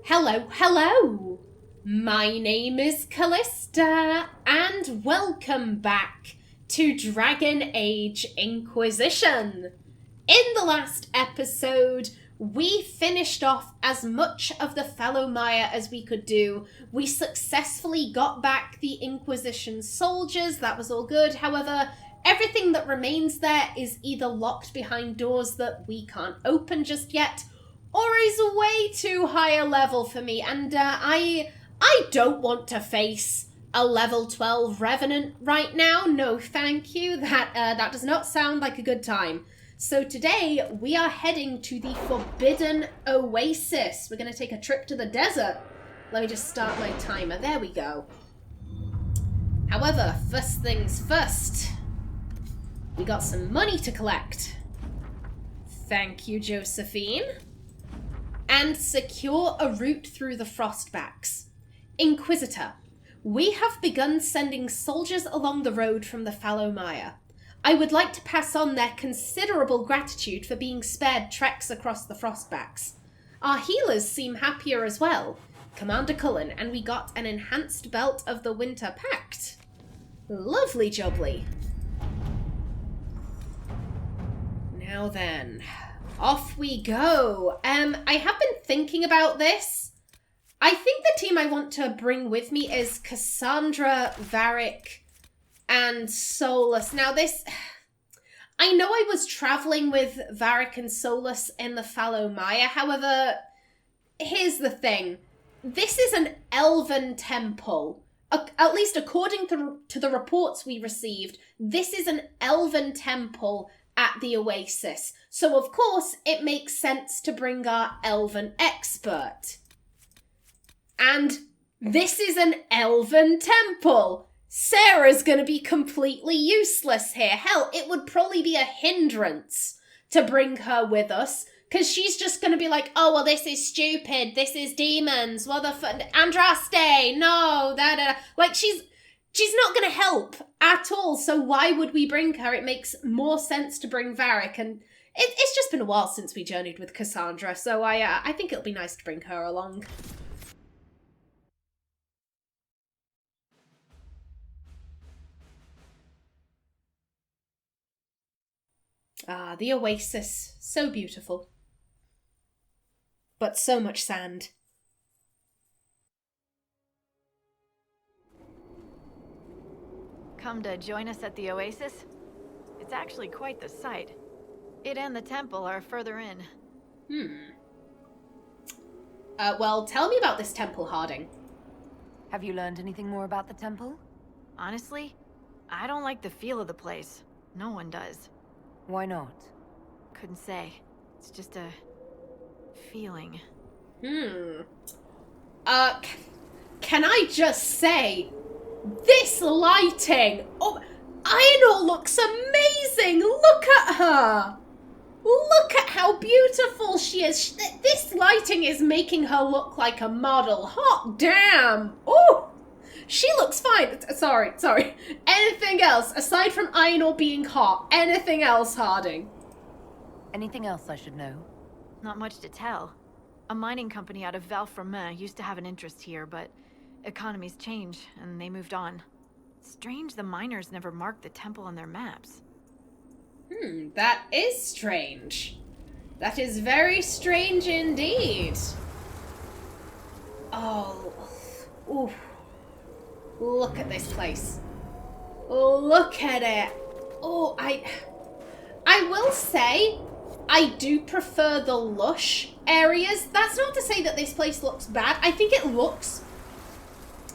Hello! My name is Callista, and welcome back to Dragon Age Inquisition. In the last episode, we finished off as much of the Fellow Maya as we could do. We successfully got back the Inquisition soldiers, that was all good. However, everything that remains there is either locked behind doors that we can't open just yet, or is way too high a level for me, and I don't want to face a level 12 Revenant right now. No, thank you. That does not sound like a good time. So today, we are heading to the Forbidden Oasis. We're going to take a trip to the desert. Let me just start my timer. There we go. However, first things first, we got some money to collect. Thank you, Josephine. And secure a route through the Frostbacks. Inquisitor, we have begun sending soldiers along the road from the Fellow Maya. I would like to pass on their considerable gratitude for being spared treks across the Frostbacks. Our healers seem happier as well. Commander Cullen, and we got an enhanced belt of the Winter Pact. Lovely jubbly. Now then, off we go. I have been thinking about this. I think the team I want to bring with me is Cassandra, Varric, and Solus. Now this, I know I was traveling with Varric and Solus in the Fellow Maya. However, here's the thing. This is an elven temple. At least according to the reports we received, this is an elven temple at the Oasis. So of course it makes sense to bring our elven expert. And this is an elven temple. Sarah's going to be completely useless here. Hell, it would probably be a hindrance to bring her with us, because she's just going to be like, oh, well, this is stupid. This is demons. What the fuck? Andraste, no. Like, she's not going to help at all, so why would we bring her? It makes more sense to bring Varric, and it's just been a while since we journeyed with Cassandra, so I think it'll be nice to bring her along. Ah, the Oasis. So beautiful. But so much sand. Come to join us at the Oasis? It's actually quite the sight. It and the temple are further in. Well, tell me about this temple, Harding. Have you learned anything more about the temple? Honestly, I don't like the feel of the place. No one does. Why not? Couldn't say. It's just a feeling. Can I just say, this lighting! Oh, Aenor looks amazing! Look at her! Look at how beautiful she is! This lighting is making her look like a model. Hot damn! Oh! She looks fine. Sorry. Anything else, aside from Aenor being hot? Anything else, Harding? Anything else I should know? Not much to tell. A mining company out of Valfremin used to have an interest here, but economies change, and they moved on. Strange the miners never marked the temple on their maps. That is strange. That is very strange indeed. Oh, ooh. Look at this place. Look at it. Oh, I will say, I do prefer the lush areas. That's not to say that this place looks bad. I think it looks...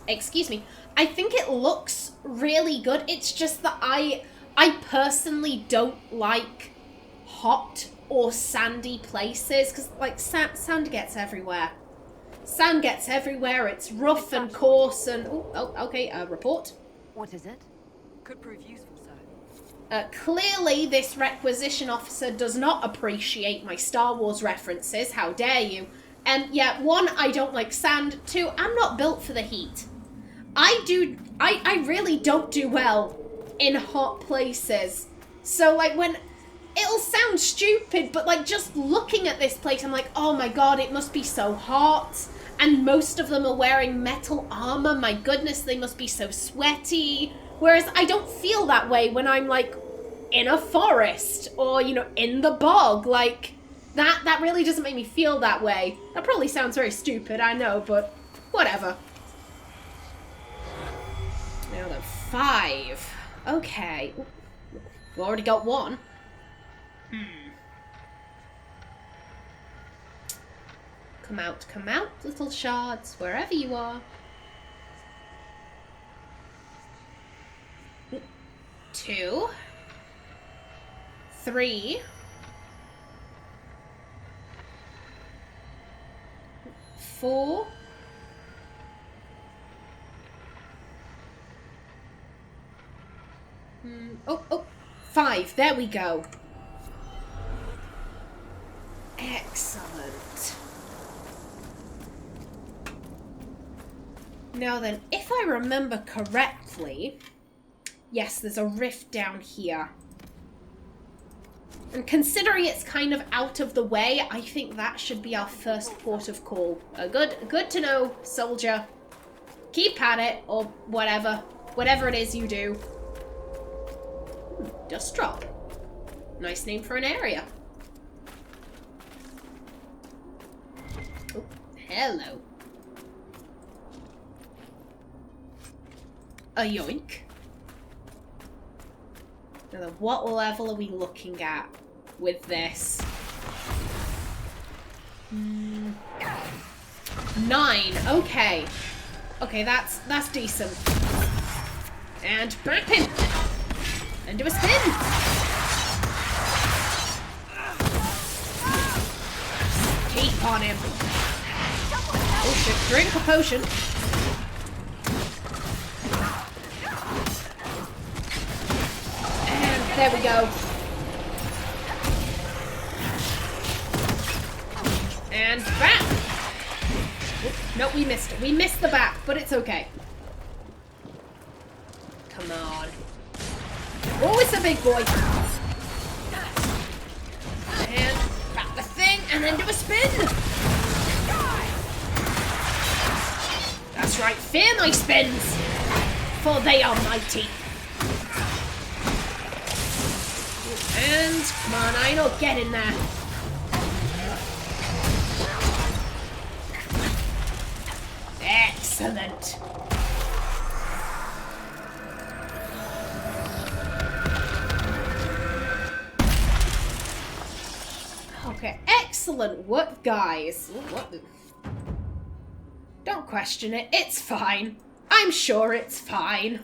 Excuse me. I think it looks really good. It's just that I personally don't like hot or sandy places, because, like, sand gets everywhere. Sand gets everywhere, it's rough and coarse and... Oh, okay, report. What is it? Could prove useful, sir. Clearly, this requisition officer does not appreciate my Star Wars references. How dare you? And yeah, one, I don't like sand. Two, I'm not built for the heat. I really don't do well in hot places. So, like, when... It'll sound stupid, but, like, just looking at this place, I'm like, oh my god, it must be so hot. and most of them are wearing metal armor. My goodness, they must be so sweaty. Whereas I don't feel that way when I'm, like, in a forest or, you know, in the bog. Like, that really doesn't make me feel that way. That probably sounds very stupid, I know, but whatever. Now then, 5. Okay. We've already got 1. Come out, little shards, wherever you are. 2. 3. 4. 5. There we go. Excellent. Now then, if I remember correctly, yes, there's a rift down here. And considering it's kind of out of the way, I think that should be our first port of call. Good to know, soldier. Keep at it, or whatever. Whatever it is you do. Dust drop. Nice name for an area. Oh, hello. A yoink. Now then, what level are we looking at with this? 9. Okay. Okay, that's decent. And back him. And do a spin. Keep on him. Oh shit, drink a potion. And there we go. And back. Nope, we missed it. We missed the back, but it's okay. Come on. Oh, it's a big boy. And back the thing, and then do a spin. That's right, fear my spins, for they are mighty. And come on, Aenor, get in there. Excellent. Okay, excellent work, guys. What the... Don't question it. It's fine. I'm sure it's fine.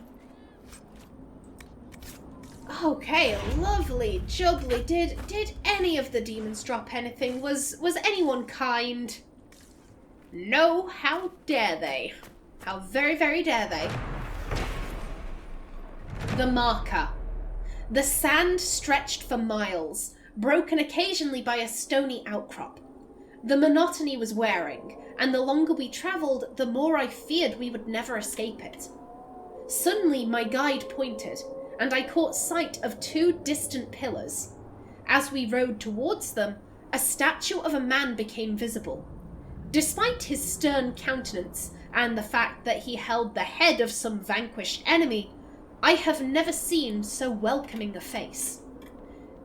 Okay, lovely, jubbly. Did any of the demons drop anything? Was anyone kind? No, how dare they? How very, very dare they? The marker. The sand stretched for miles, broken occasionally by a stony outcrop. The monotony was wearing, and the longer we travelled, the more I feared we would never escape it. Suddenly my guide pointed, and I caught sight of 2 distant pillars. As we rode towards them, a statue of a man became visible. Despite his stern countenance and the fact that he held the head of some vanquished enemy, I have never seen so welcoming a face.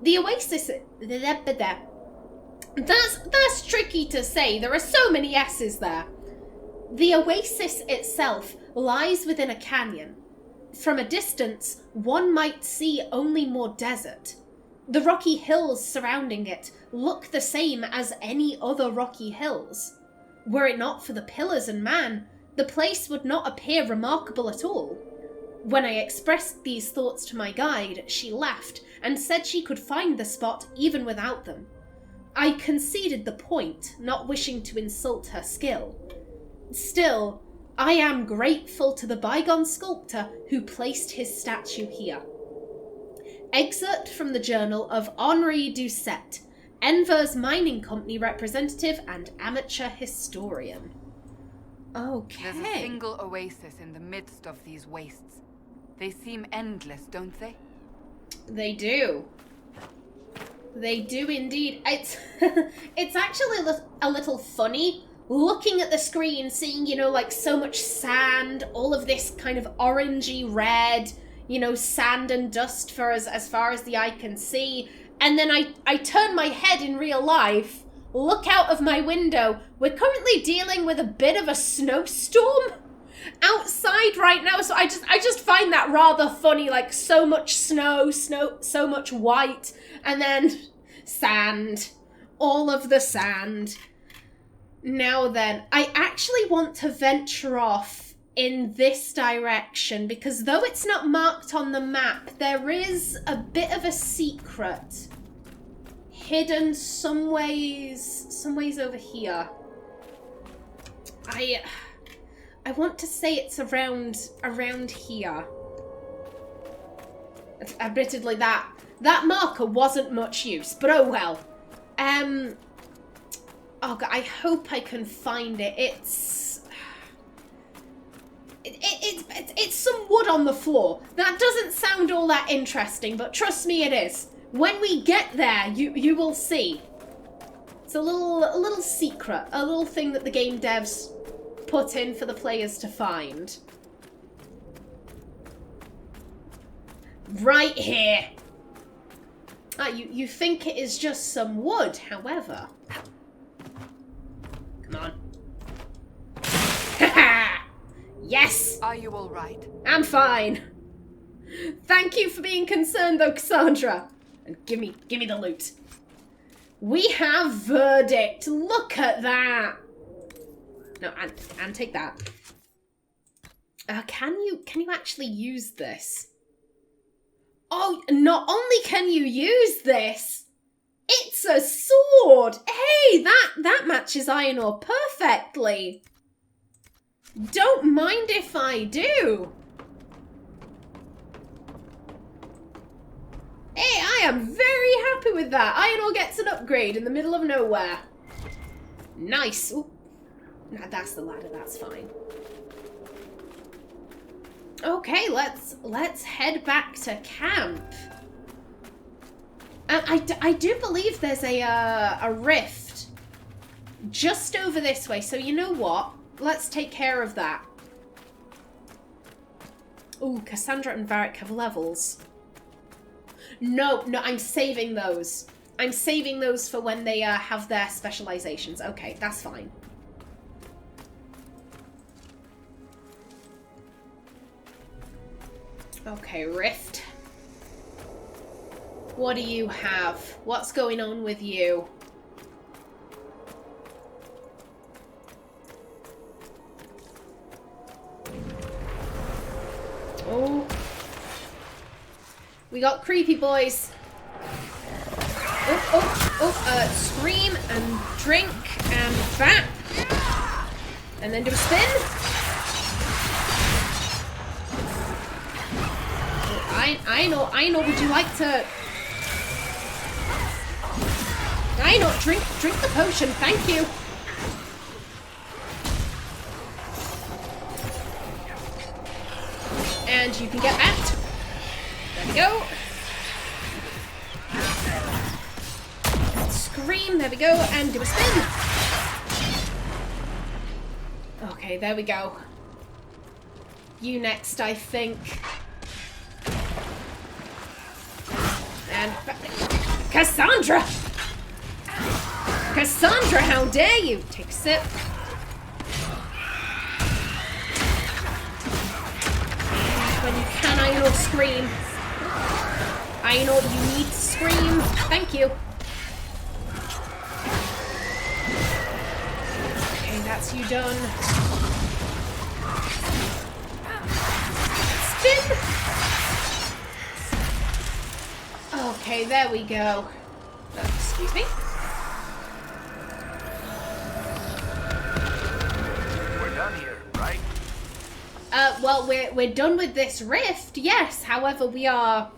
The oasis... That's tricky to say. There are so many S's there. The oasis itself lies within a canyon. From a distance, one might see only more desert. The rocky hills surrounding it look the same as any other rocky hills. Were it not for the pillars and man, the place would not appear remarkable at all. When I expressed these thoughts to my guide, she laughed and said she could find the spot even without them. I conceded the point, not wishing to insult her skill. Still, I am grateful to the bygone sculptor who placed his statue here. Excerpt from the journal of Henri Doucet, Enver's mining company representative and amateur historian. Okay. There's a single oasis in the midst of these wastes. They seem endless, don't they? They do. They do indeed. It's actually a little funny looking at the screen, seeing, you know, like so much sand, all of this kind of orangey red, you know, sand and dust for as far as the eye can see. And then I turn my head in real life, look out of my window. We're currently dealing with a bit of a snowstorm outside right now. So I just find that rather funny, like so much snow, so much white, and then sand, all of the sand. Now then, I actually want to venture off in this direction, because though it's not marked on the map, there is a bit of a secret hidden some ways over here. I want to say it's around here. Admittedly, that marker wasn't much use, but oh well. Oh God, I hope I can find it. It's some wood on the floor. That doesn't sound all that interesting, but trust me, it is. When we get there, you will see. It's a little secret, a little thing that the game devs put in for the players to find. Right here. Ah, you think it is just some wood, however. Come on. Yes! Are you all right? I'm fine. Thank you for being concerned, though, Cassandra. And give me the loot. We have verdict. Look at that. No, and take that. Can you actually use this? Oh, not only can you use this, it's a sword. Hey, that matches Aenor perfectly. Don't mind if I do. Hey, I am very happy with that. Aenor gets an upgrade in the middle of nowhere. Nice. Ooh. Nah, that's the ladder, that's fine. Okay, let's head back to camp. I do believe there's a rift just over this way, so you know what? Let's take care of that. Ooh, Cassandra and Varric have levels. No, I'm saving those. I'm saving those for when they have their specializations. Okay, that's fine. Okay, Rift. What do you have? What's going on with you? Oh. We got creepy boys. Scream and drink and bap. And then do a spin. I know, would you like to... I know, drink the potion, thank you. And you can get that. There we go. Scream, there we go, and do a spin. Okay, there we go. You next, I think. And... Cassandra! Cassandra, how dare you! Take a sip. When you can, Aenor, scream. Aenor, you need to scream. Thank you. Okay, that's you done. Spin! Okay, there we go. Excuse me. We're done here, right? Well, we're done with this rift, yes. However, we are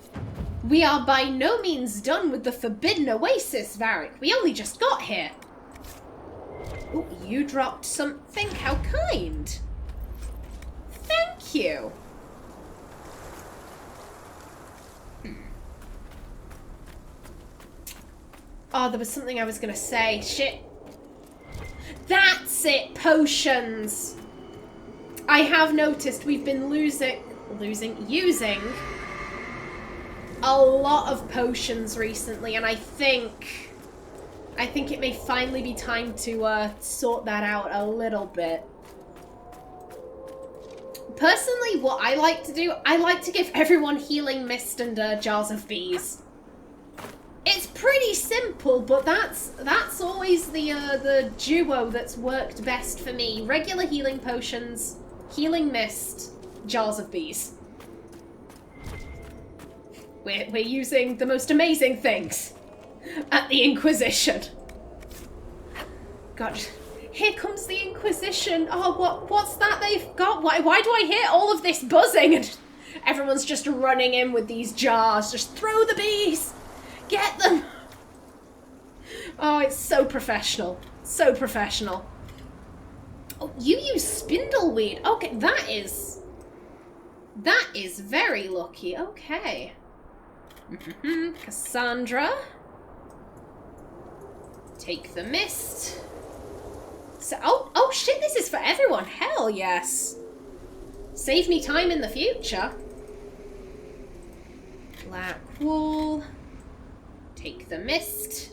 by no means done with the Forbidden Oasis, Varric. We only just got here. Oh, you dropped something. How kind. Thank you. Oh, there was something I was gonna say. Shit. That's it, potions. I have noticed we've been using a lot of potions recently, and I think it may finally be time to sort that out a little bit. Personally, what I like to do, I like to give everyone healing mist and jars of bees. It's pretty simple, but that's always the duo that's worked best for me. Regular healing potions, healing mist, jars of bees. We're using the most amazing things at the Inquisition. God, here comes the Inquisition. Oh, what's that they've got? Why do I hear all of this buzzing? And everyone's just running in with these jars. Just throw the bees. Get them. Oh, it's so professional. So professional. Oh, you use spindleweed. Okay, that is very lucky. Okay. Cassandra. Take the mist. So, oh shit, this is for everyone. Hell yes. Save me time in the future. Black wool. Take the mist.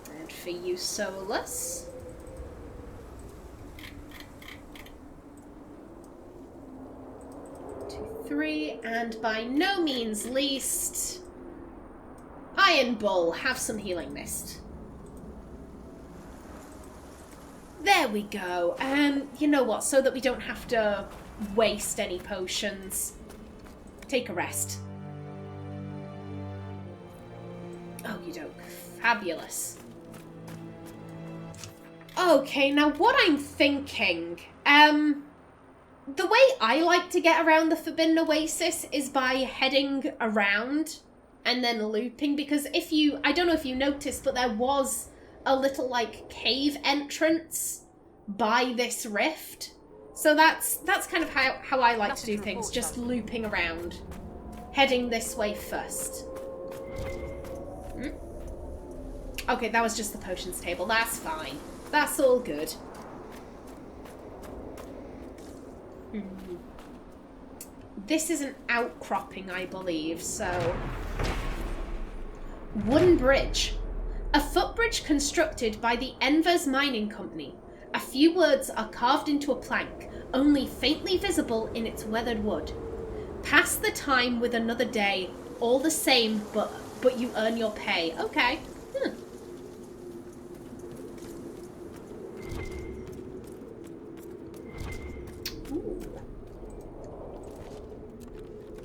And for you, Solus. 3, and by no means least, Iron Bull, have some healing mist. There we go. You know what, so that we don't have to waste any potions, take a rest. Oh, you don't. Fabulous. Okay, now what I'm thinking, the way I like to get around the Forbidden Oasis is by heading around and then looping, because I don't know if you noticed, but there was a little, like, cave entrance by this rift. So that's kind of how I like to do things, just looping around. Heading this way first. Okay, that was just the potions table. That's fine. That's all good. This is an outcropping, I believe, so... Wooden bridge. A footbridge constructed by the Enver's Mining Company. A few words are carved into a plank, only faintly visible in its weathered wood. Pass the time with another day, all the same, but you earn your pay. Okay.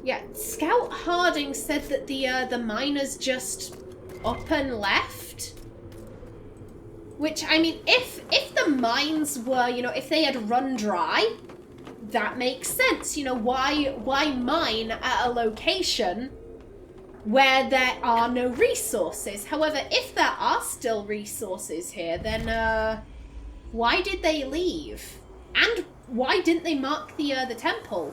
Yeah, Scout Harding said that the miners just up and left. Which, I mean, if the mines were, if they had run dry, that makes sense. Why mine at a location where there are no resources? However, if there are still resources here, then why did they leave? And why didn't they mark the temple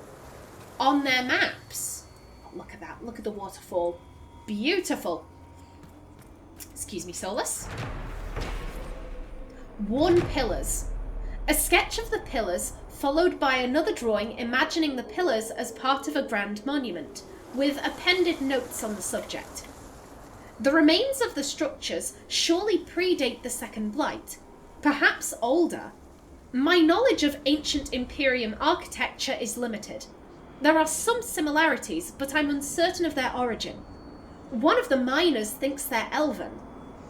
on their maps? Oh, look at that. Look at the waterfall. Beautiful. Excuse me, Solus. Worn pillars. A sketch of the pillars, followed by another drawing imagining the pillars as part of a grand monument, with appended notes on the subject. The remains of the structures surely predate the Second Blight, perhaps older. My knowledge of ancient Imperium architecture is limited. There are some similarities, but I'm uncertain of their origin. One of the miners thinks they're elven.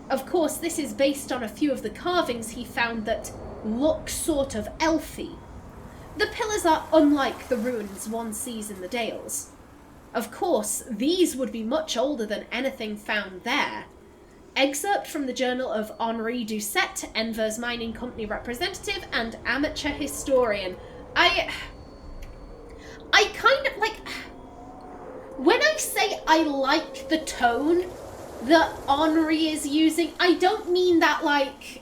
Of course, this is based on a few of the carvings he found that look sort of elfy. The pillars are unlike the ruins one sees in the Dales. Of course, these would be much older than anything found there. Excerpt from the journal of Henri Doucet, Enver's Mining Company representative and amateur historian. I kind of, like, when I say I like the tone that Henri is using, I don't mean that, like,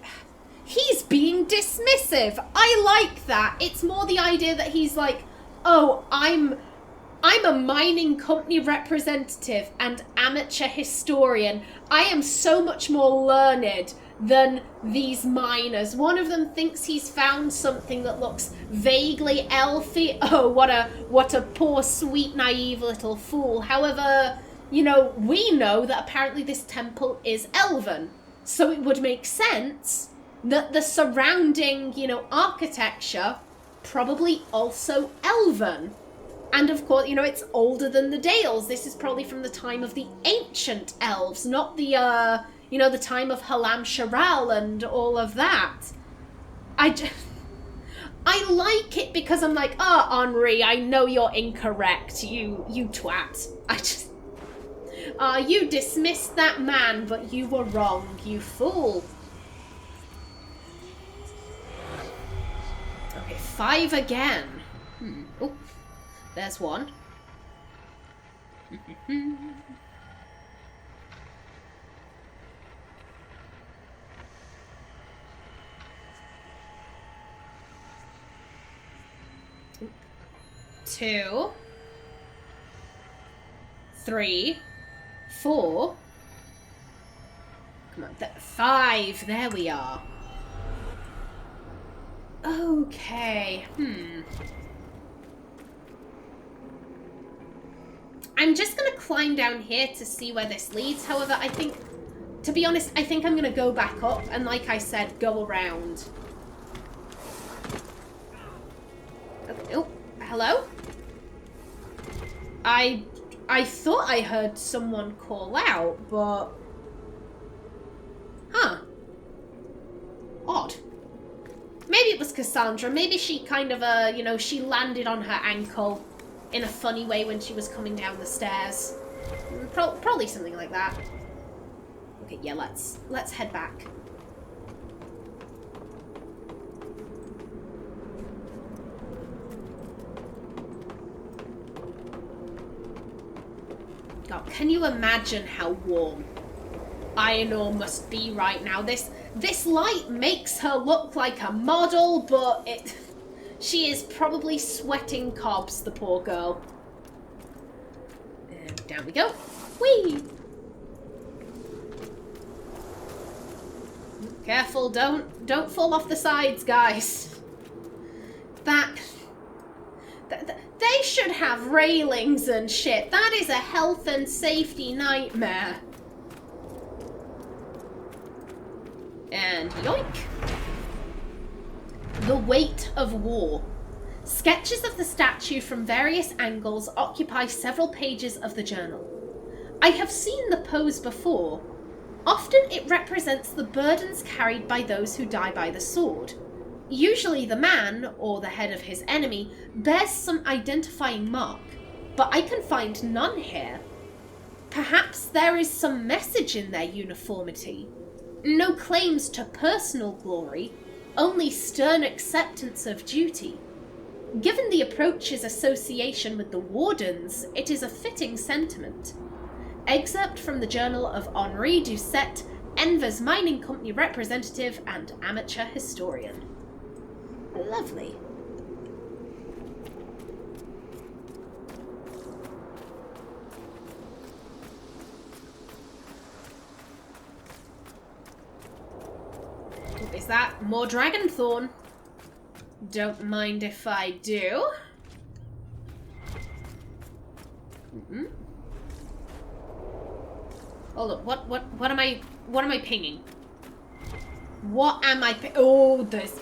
he's being dismissive. I like that. It's more the idea that he's like, oh, I'm I'm a mining company representative and amateur historian. I am so much more learned than these miners. One of them thinks he's found something that looks vaguely elfy. Oh, what a poor, sweet, naive little fool. However, you know, we know that apparently this temple is elven. So it would make sense that the surrounding, you know, architecture probably also elven. And of course, you know, it's older than the Dales. This is probably from the time of the ancient elves, not the, you know, the time of Halam Sharal and all of that. I like it because I'm like, Henri, I know you're incorrect, you twat. You dismissed that man, but you were wrong, you fool. Okay, 5 again. Oh, there's one. Two, 3, 4. Come on, 5. There we are. Okay. I'm just gonna climb down here to see where this leads. However, I think, to be honest, I think I'm gonna go back up and, like I said, go around. Okay. Oh, hello? I thought I heard someone call out, but... Huh. Odd. Maybe it was Cassandra. Maybe she kind of, you know, she landed on her ankle in a funny way when she was coming down the stairs. Probably something like that. Okay, yeah, let's head back. God, can you imagine how warm Aenor must be right now? This light makes her look like a model, but she is probably sweating cobs, the poor girl. And down we go. Whee! Careful, don't fall off the sides, guys. They should have railings and shit. That is a health and safety nightmare. And yoink. The weight of war. Sketches of the statue from various angles occupy several pages of the journal. I have seen the pose before. Often it represents the burdens carried by those who die by the sword. Usually the man, or the head of his enemy, bears some identifying mark, but I can find none here. Perhaps there is some message in their uniformity. No claims to personal glory, only stern acceptance of duty. Given the approach's association with the Wardens, it is a fitting sentiment. Excerpt from the journal of Henri Doucet, Enver's mining company representative and amateur historian. Lovely. Is that more Dragonthorn? Don't mind if I do. Hold on, what am I pinging? What am I oh, there's...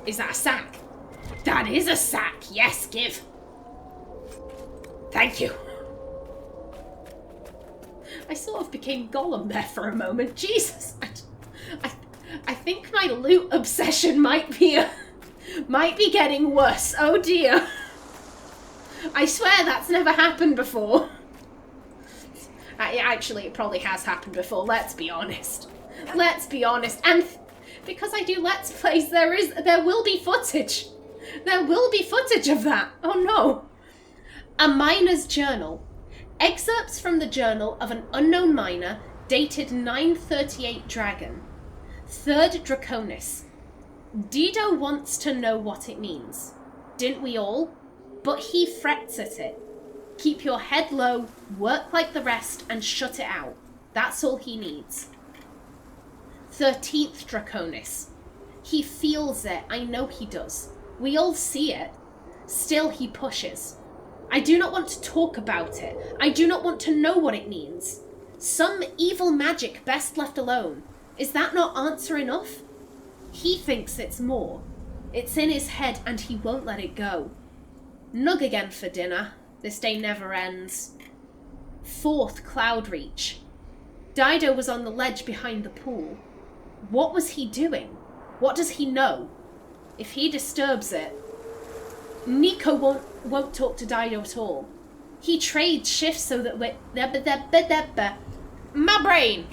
Is that a sack? That is a sack! Yes, give! Thank you! I sort of became Gollum there for a moment. Jesus! I think my loot obsession might be getting worse. Oh dear. I swear that's never happened before. Actually, it probably has happened before, let's be honest. Let's be honest. And because I do Let's Plays, there will be footage. There will be footage of that. Oh no. A miner's journal. Excerpts from the journal of an unknown miner dated 938 Dragon. 3rd Draconis. Dido wants to know what it means. Didn't we all? But he frets at it. Keep your head low, work like the rest, and shut it out. That's all he needs. 13th Draconis. He feels it. I know he does. We all see it. Still, he pushes. I do not want to talk about it. I do not want to know what it means. Some evil magic best left alone. Is that not answer enough? He thinks it's more. It's in his head and he won't let it go. Nug again for dinner. This day never ends. 4th Cloudreach. Dido was on the ledge behind the pool. What was he doing? What does he know? If he disturbs it... Nico won't talk to Dido at all. He trades shifts so that we're... My brain!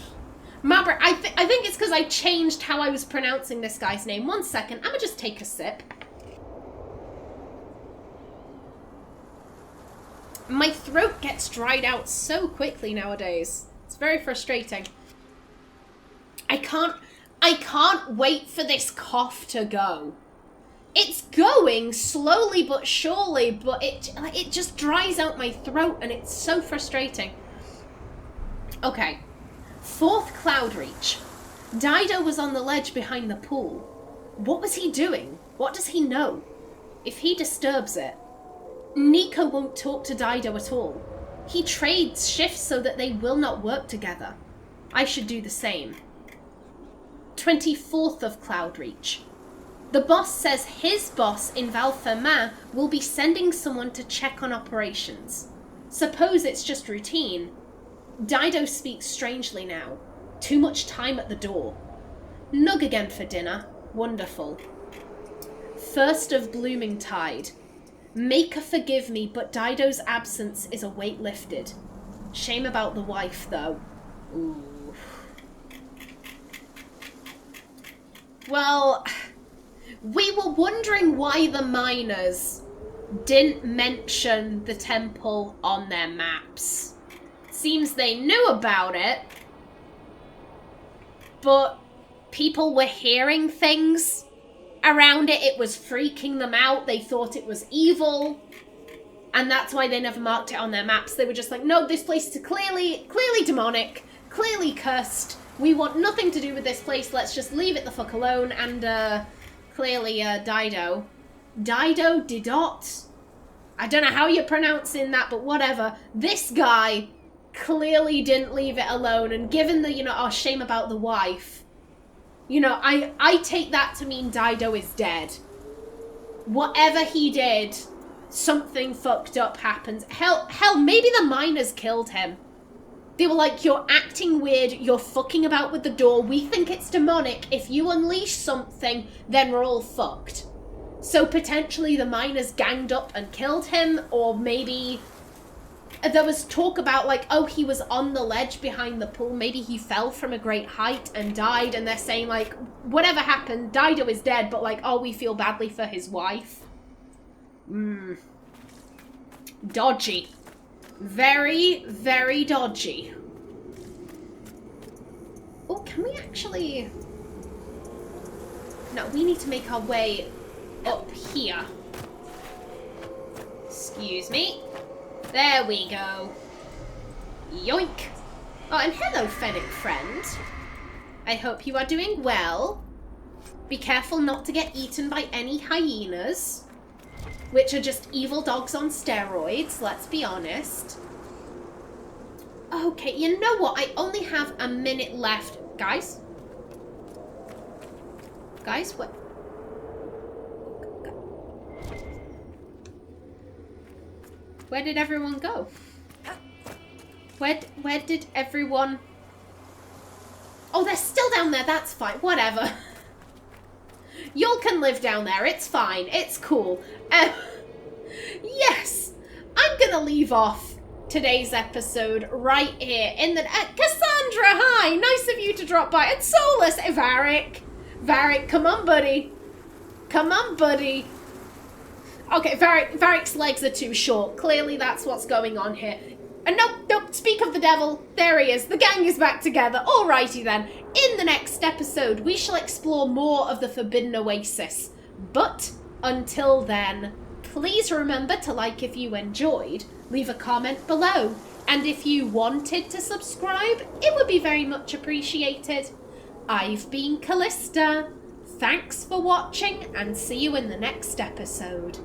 I think it's because I changed how I was pronouncing this guy's name. 1 second. I'm gonna just take a sip. My throat gets dried out so quickly nowadays. It's very frustrating. I can't wait for this cough to go. It's going slowly but surely, but it just dries out my throat and it's so frustrating. Okay. 4th Cloudreach. Dido was on the ledge behind the pool. What was he doing? What does he know? If he disturbs it... Nico won't talk to Dido at all. He trades shifts so that they will not work together. I should do the same. 24th of Cloudreach. The boss says his boss in Valfermin will be sending someone to check on operations. Suppose it's just routine. Dido speaks strangely now. Too much time at the door. Nug again for dinner. Wonderful. 1st of Blooming Tide. Maker forgive me, but Dido's absence is a weight lifted. Shame about the wife, though. Ooh. Well, we were wondering why the miners didn't mention the temple on their maps. Seems they knew about it, but people were hearing things around it. It was freaking them out. They thought it was evil, and that's why they never marked it on their maps. They were just like, no, this place is clearly demonic, clearly cursed. We want nothing to do with this place. Let's just leave it the fuck alone. And clearly Dido Didot. I don't know how you're pronouncing that, but whatever. This guy clearly didn't leave it alone, and given the, oh, shame about the wife, I take that to mean Dido is dead. Whatever he did, something fucked up happens. Hell, maybe the miners killed him. They were like, you're acting weird, you're fucking about with the door, we think it's demonic, if you unleash something, then we're all fucked. So potentially the miners ganged up and killed him, or maybe there was talk about, like, oh, he was on the ledge behind the pool, maybe he fell from a great height and died, and they're saying, like, whatever happened, Dido is dead, but, like, oh, we feel badly for his wife. Dodgy. Very, very dodgy. Oh, can we actually... No, we need to make our way up here. Excuse me. There we go. Yoink. Oh, and hello, Fennec friend. I hope you are doing well. Be careful not to get eaten by any hyenas, which are just evil dogs on steroids, let's be honest. Okay, you know what? I only have a minute left. Guys? Guys, what? Where did everyone go? Where did everyone... Oh, they're still down there. That's fine. Whatever. Y'all can live down there. It's fine. It's cool. Yes. I'm going to leave off today's episode right here in the... Cassandra, hi. Nice of you to drop by. And Solus. Varric. Varric, come on, buddy. Come on, buddy. Okay, Varric's legs are too short. Clearly that's what's going on here. And nope, speak of the devil. There he is. The gang is back together. Alrighty then. In the next episode, we shall explore more of the Forbidden Oasis. But until then, Please remember to like if you enjoyed, leave a comment below, and if you wanted to subscribe, it would be very much appreciated. I've been Callista. Thanks for watching, and see you in the next episode.